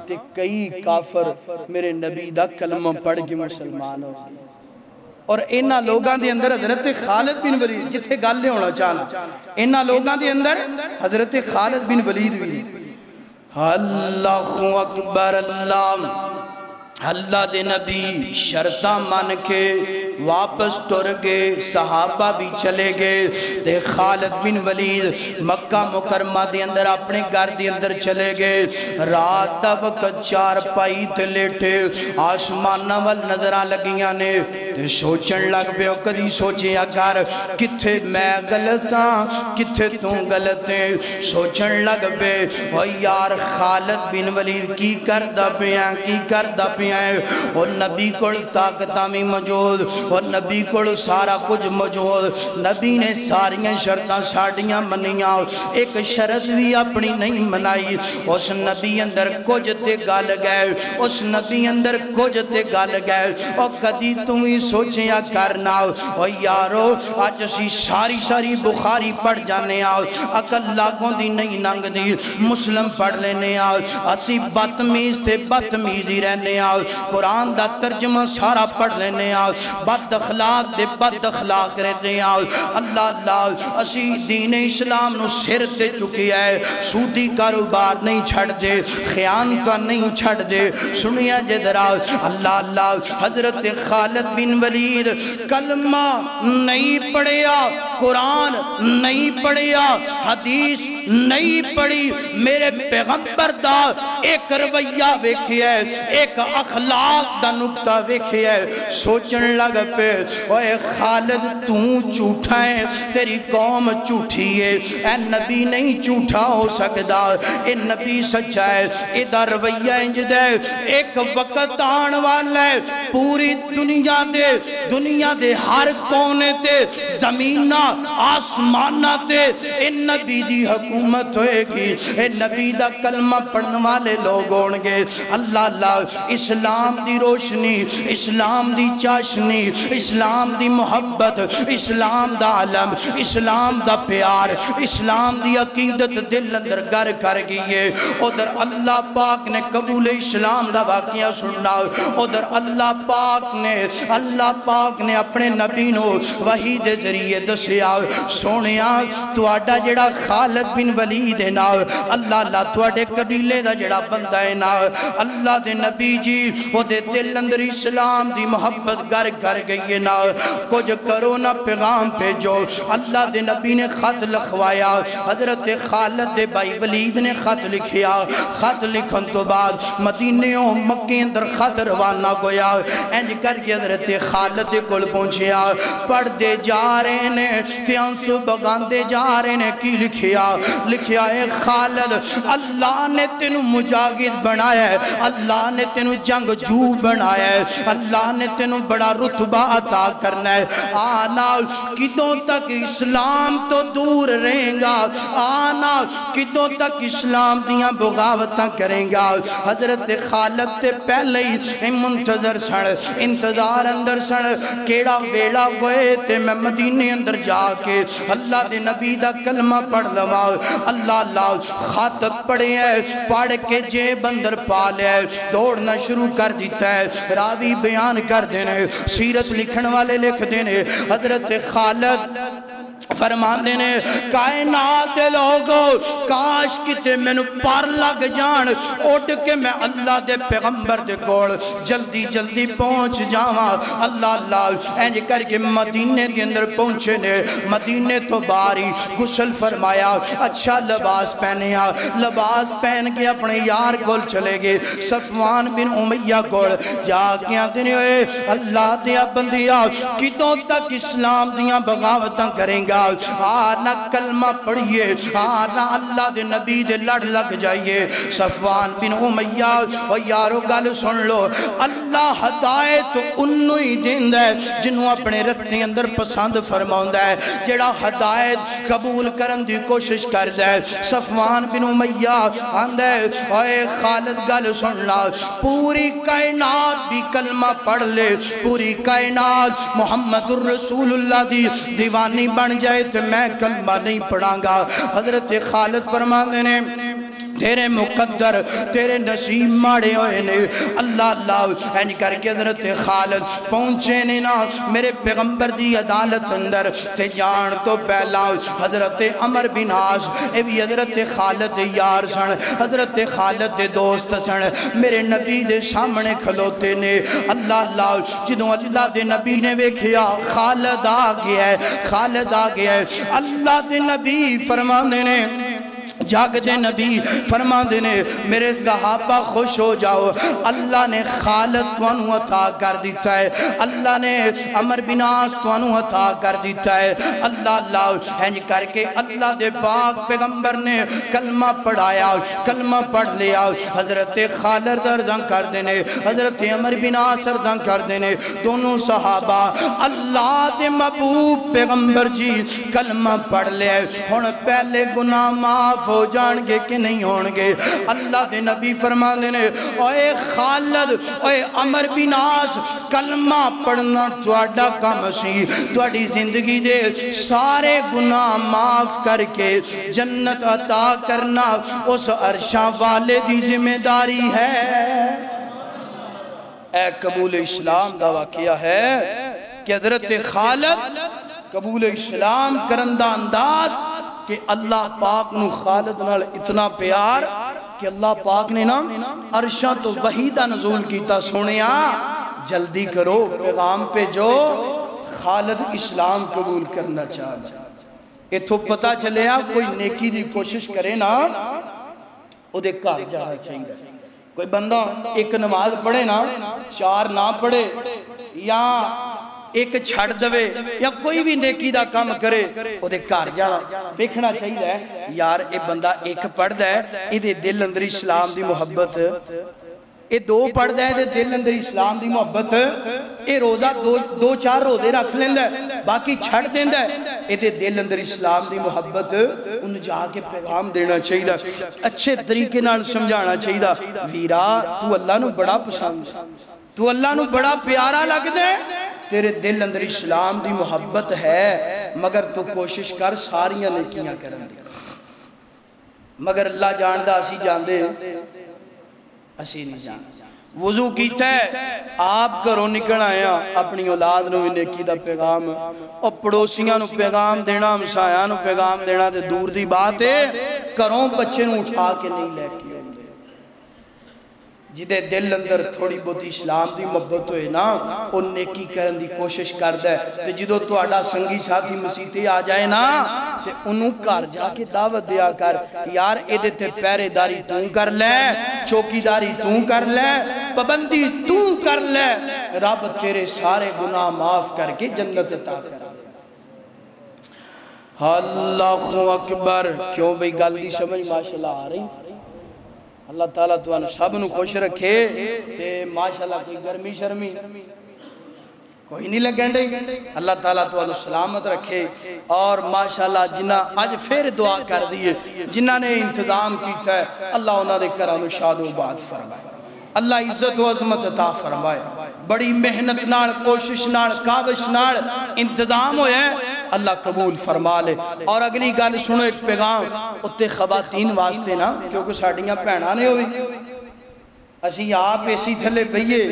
[SPEAKER 3] تے کئی کافر میرے نبی دا کلمہ پڑھ کے مسلمان ہو گئے۔ اور انہاں لوگاں دے اندر حضرت خالد بن ولید جتھے گل لے ہونا چاہنا، انہاں لوگاں دے اندر حضرت خالد بن ولید بھی اللہ اکبر اللہ دے نبی شرطہ مان کے واپس ٹر گئے، صحابہ بھی چلے گئے تے خالد بن ولید مکہ مکرمہ دے اندر اپنے گھر دے اندر چلے گئے۔ رات دا وقت چار پائی تے لیٹے، آسمانہ وال نظرہ لگیاں نے تے سوچن لگ بے، کدی سوچے اگر کتھے میں غلط ہاں کتھے تو غلط ہیں، سوچن لگ بے او یار خالد بن ولید کی کردہ پیاں اور نبی کو طاقتہ میں موجود، اور نبی کو سارا کچھ موجود، نبی نے ساریاں شرطاں ساڑیاں منیاں، ایک شرط بھی اپنی نہیں منائی۔ اس نبی اندر کچھ تے گال گئے، اس نبی اندر کچھ تے گال گئے، اور کدی تمہیں سوچیا کرنا اور یارو آج اسی ساری بخاری پڑھ جانے آؤ، عقل لاغوں دی نہیں ننگ دی، مسلم پڑھ لینے آؤ، اسی بدتمیز تے بدتمیزی رہنے آؤ، قرآن دا ترجمہ سارا پڑھ لینے آؤ، بد اخلاق دے بد اخلاق رہنے آؤ۔ اللہ اسی دین اسلام نو سر تے چکی ہے، سودی کاروبار نہیں چھڑ دے، خیانتہ نہیں چھڑ دے، سنیا جدرا اللہ حضرت خالد بن ولید کلمہ نہیں پڑھیا، قرآن نہیں پڑھیا، حدیث نہیں پڑھی، میرے پیغمبر دا ایک رویہ ویکھیا ہے، ایک اخلاق دا نکتہ ویکھیا ہے، سوچن لگ پہ اوے خالد تو جھوٹا ہے تیری قوم جھوٹی ہے اے نبی نہیں جھوٹا ہو سکتا اے نبی سچا ہے ادھر رویہ انج دے ایک وقت آن والا ہے پوری دنیا دے ہر کونے تے زمینہ آسمانہ تے اے نبی دی حکومت ہوئے گی اے نبی دا کلمہ پڑھنے والے لوگ ہونگے اللہ اللہ اسلام دی روشنی اسلام دی چاشنی اسلام دی محبت اسلام دا علم اسلام دا پیار اسلام دی عقیدت دل اندر گر کر گئی ادھر اللہ پاک نے قبول اسلام دا واقعہ سننا ادھر اللہ پاک نے اپنے نبی نو وحی دے ذریعے دسیا سونیا تواڈا جڑا خالد بن ولید ہے نا اللہ اللہ تواڈے قبیلے دا جڑا بندہ ہے نا اللہ دے نبی جی وہ دے دل اندر اسلام دی محبت گر کر گئی ہے نا کچھ کرو نا پیغام بھیجو اللہ دے نبی نے خط لکھوایا حضرت خالد دے بھائی ولید نے خط لکھیا خط لکھن تو بعد مدینہ و مکے اندر خط روانہ گویا انج کر کے حضرت خالد دے کل پہنچیا پڑھ دے جا رہے نے تیانسو بغان دے جا رہے نے کی لکھیا اے خالد اللہ نے تینو مجاہد بنایا ہے اللہ نے تینو جنگ جو بنایا ہے اللہ نے تینو بڑا رتبہ عطا کرنا ہے آنا کدوں تک اسلام تو دور رہیں گا آنا کدوں تک اسلام دیاں بغاوتاں کریں گا حضرت خالد تے پہلے ہی منتظر سن انتظار اندر سن کیڑا ویڑا گوئے تے میں مدینے اندر جا کے اللہ دے نبی دا کلمہ پڑھ لوا اللہ اللہ خط پڑھے ہیں پڑھ کے جیب اندر پا لے دوڑنا شروع کر دیتا ہے راوی بیان کر دینے سیرت لکھن والے لکھ دینے حضرت خالد فرمان دینے کائنات دے لوگو کاش کتے میں نو پر لگ جان اٹھ کے میں اللہ دے پیغمبر دے کوڑ جلدی جلدی پہنچ جاواں اللہ اللہ اینج کر کے مدینے کے اندر پہنچے نے مدینے تو باری غسل فرمایا اچھا لباس پہنیا لباس پہن کے اپنے یار کول چلے گئے صفوان بن امیہ کول جا کے آتے ہوئے اللہ دیا بندیا کتوں تک اسلام دیاں بغاوتاں کریں گا آنا کلمہ پڑھئے آنا اللہ دے نبی دے لڑ لگ جائیے صفوان بن امیہ و یارو گل سن لو اللہ ہدایت انہوں ہی دین دے جنہوں اپنے رستے اندر پسند فرماؤں دے جڑا ہدایت قبول کرن دی کوشش کر دے صفوان بن امیہ آندے اے خالد گل سن لا پوری کائنات بھی کلمہ پڑھ لے پوری کائنات محمد الرسول اللہ دی دیوانی بن جائے تو میں کلمہ نہیں پڑھاں گا حضرت خالد فرمان دینے تیرے مقدر تیرے نصیب ماڑے ہوئے نے اللہ اللہ اینج کر کے حضرت خالد پہنچے نے نا میرے پیغمبر دی عدالت اندر تے جان تو پہلا حضرت عمر بن عاص اے بھی حضرت خالد دے یار سن حضرت خالد دے دوست سن میرے نبی دے سامنے کھلوتے نے اللہ اللہ جدوں اللہ دے نبی نے ویکھیا خالد آ گیا ہے خالد آ گیا ہے اللہ دے نبی فرماندے نے جاگ دے نبی فرما دینے میرے صحابہ خوش ہو جاؤ اللہ نے خالد توانو عطا کر دیتا ہے اللہ نے عمر بن عاص توانو عطا کر دیتا ہے اللہ اللہ ہنج کر کے اللہ دے پاک پیغمبر نے کلمہ پڑھایا کلمہ پڑھ لیا حضرت خالد ارزاں کر دینے حضرت عمر بن عاص ارزاں کر دینے دونوں صحابہ اللہ دے محبوب پیغمبر جی کلمہ پڑھ لیا ہن پہلے گناہ معاف ہو جان گے کہ نہیں ہونگے اللہ دے نبی فرمان دینے اے خالد اے عمر بن عاص کلمہ پڑھنا تواڈا کام سی تواڈی زندگی دے سارے گناہ معاف کر کے جنت عطا کرنا اس عرشاں والے دی ذمہ داری ہے اے قبول اسلام دا واقعہ ہے کہ حضرت خالد قبول اسلام کرندہ انداز کہ اللہ پاک نو خالد نال اتنا پیار کہ اللہ پاک نے نا عرشاں تو وحیدہ نزول کیتا سونیا جلدی کرو پیغام پہ جو خالد اسلام قبول کرنا چاہتا اتھو پتا چلیا کوئی نیکی دی کوشش کرے نا او دے کار جانا چاہیے کوئی بندہ ایک نماز پڑھے نا چار نہ پڑھے یا ایک چھڑ دوے یا کوئی بھی نیکی دا کام کرے او دے گھر جانا دیکھنا چاہیے یار اے بندہ ایک پڑھ ہے اے دے دل اندر اسلام دی محبت اے دو پڑھ ہے دے دل اندر اسلام دی محبت اے روزہ دو چار روزے رکھ لیندہ ہے باقی چھڑ دیندہ ہے اے دے دل اندر اسلام دی محبت انہوں جا کے پیغام دینا چاہیے اچھے طریقے نال سمجھانا چاہیے ویرا تو اللہ نو بڑا پسند تو اللہ نو بڑا پیارا لگ دے تیرے دل اندر اسلام دی محبت ہے مگر تو کوشش کر ساریاں نیکیاں کرن دی مگر اللہ جاندہ اسی جاندے اسی نہیں جاندے وضو کیتا ہے آپ کرو نکل آیا اپنی اولاد نو نیکی دا پیغام اور پڑوسیاں نو پیغام دینا ہمسایاں نو پیغام دینا تے دور دی بات ہے کروں بچے نو اٹھا کے نہیں لے کے جدے دل اندر تھوڑی بہت اسلام دی محبت ہوئے نا وہ نیکی کرن دی کوشش کردا ہے تے جدو تہاڈا سنگی ساتھی مسیتے آ جائے نا تے انہوں گھر جا کے دعوت دیا کر یار اے دے تے پہرے داری تو کر لے چوکی داری تو کر لے پابندی تو کر لے رب تیرے سارے گناہ معاف کر کے جنت عطا کر اللہ اکبر کیوں بھئی گل دی سمجھ ماشاءاللہ آ رہی اللہ تعالیٰ تو انہوں سب نو خوش رکھے تے ماشاءاللہ کوئی گرمی شرمی کوئی نہیں لگنڈے اللہ تعالیٰ تو انہوں سلامت رکھے اور ماشاءاللہ جنہ آج پھر دعا کر دیئے جنہ نے انتظام کیتا ہے اللہ انہوں دے کرانو شاد و بات فرمائے اللہ عزت و عظمت عطا فرمائے بڑی محنت نال کوشش نال کاوش نال انتظام ہوئے اللہ قبول فرما لے اور اگلی گل سنو ایک پیغام اتے خواتین واسطے نا کیونکہ ساڑیاں پہنا نے ہوئی اسی آپ ایسی تھلے بھئیے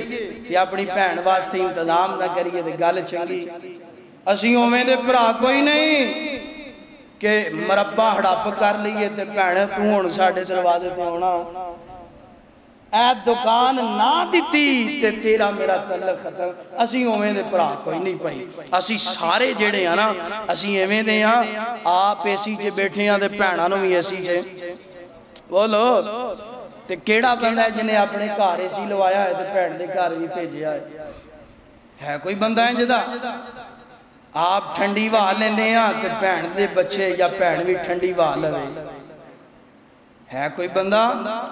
[SPEAKER 3] کہ اپنی پہن واسطے انتظام نہ کریے دے گل چنگی اسی ہومیں دے پرا کوئی نہیں کہ مربع ہڑاپ کر لیے تے پہنے تو ہون ساڑھے دروازے تے ہونا اے دکان نہ دیتی تے تیرا میرا تعلق ختم اسی ہومیں دے پرا کوئی نہیں پائی اسی سارے جڑے ہیں نا اسی ایویں دے ہیں آپ ایسی جے بیٹھے ہیں دے پہنا نو بھی ایسی جے بولو تے کیڑا بندہ ہے جنہیں اپنے کار ایسی لوایا ہے تے پہن دے کار بھی بھیجیا ہے کوئی بندہ ہے جدا آپ ٹھنڈی وا لینے ہیں تے پہن دے بچے یا پہن بھی ٹھنڈی وا لوے ہے کوئی بندہ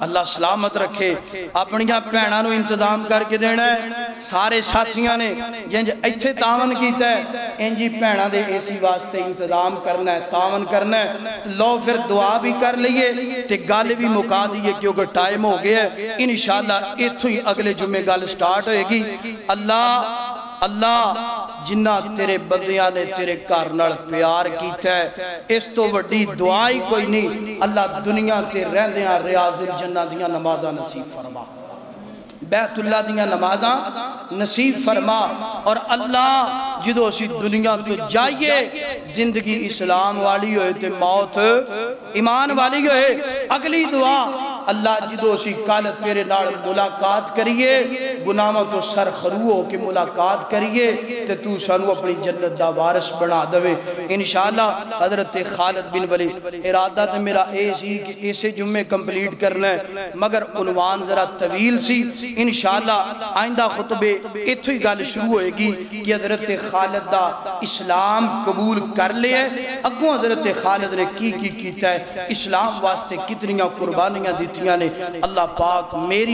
[SPEAKER 3] اللہ سلامت رکھے اپنیاں پہناں نو انتظام کر کے دینا ہے سارے ساتھیاں نے جنج ایتھے تاون کیتا ہے انجی پہناں دے ایسی واسطے انتظام کرنا ہے تاون کرنا ہے لو پھر دعا بھی کر لئے تے گال بھی مکا دیئے کیونکہ ٹائم ہو گیا ہے انشاءاللہ ایتھو ہی اگلے جمعے گال سٹارٹ ہوئے گی اللہ جنہ تیرے بندیاں نے تیرے کارنال پیار کیتا ہے اس تو وڈی دعائی کوئی نہیں اللہ دنیا تے رہندیاں ریاض الجنہ دیاں نمازاں نصیب فرما بیت اللہ دیاں نمازاں نصیب فرما اور اللہ جدو اسی دنیا تو جائیے زندگی اسلام والی ہوئے تے موت ایمان والی ہوئے اگلی دعا اللہ جدو اسی کال تیرے نال ملاقات کریے گناہوں تو سر خرو ہو کے ملاقات کریے تے تو سانو اپنی جنت دا وارث بنا دوے انشاءاللہ حضرت خالد بن ولید ارادہ تے میرا ایسی کہ ایسے جمعے کمپلیٹ کرنا ہے مگر عنوان ذرا طویل سی انشاءاللہ آئندہ خطبے اتھوئی گال شروع ہوئے گی کہ حضرت خالد دا اسلام قبول کر لے اگوں حضرت خالد نے کی کیتا ہے اسلام واسطے کتنیاں قربانیاں دیتیاں نے اللہ پاک میری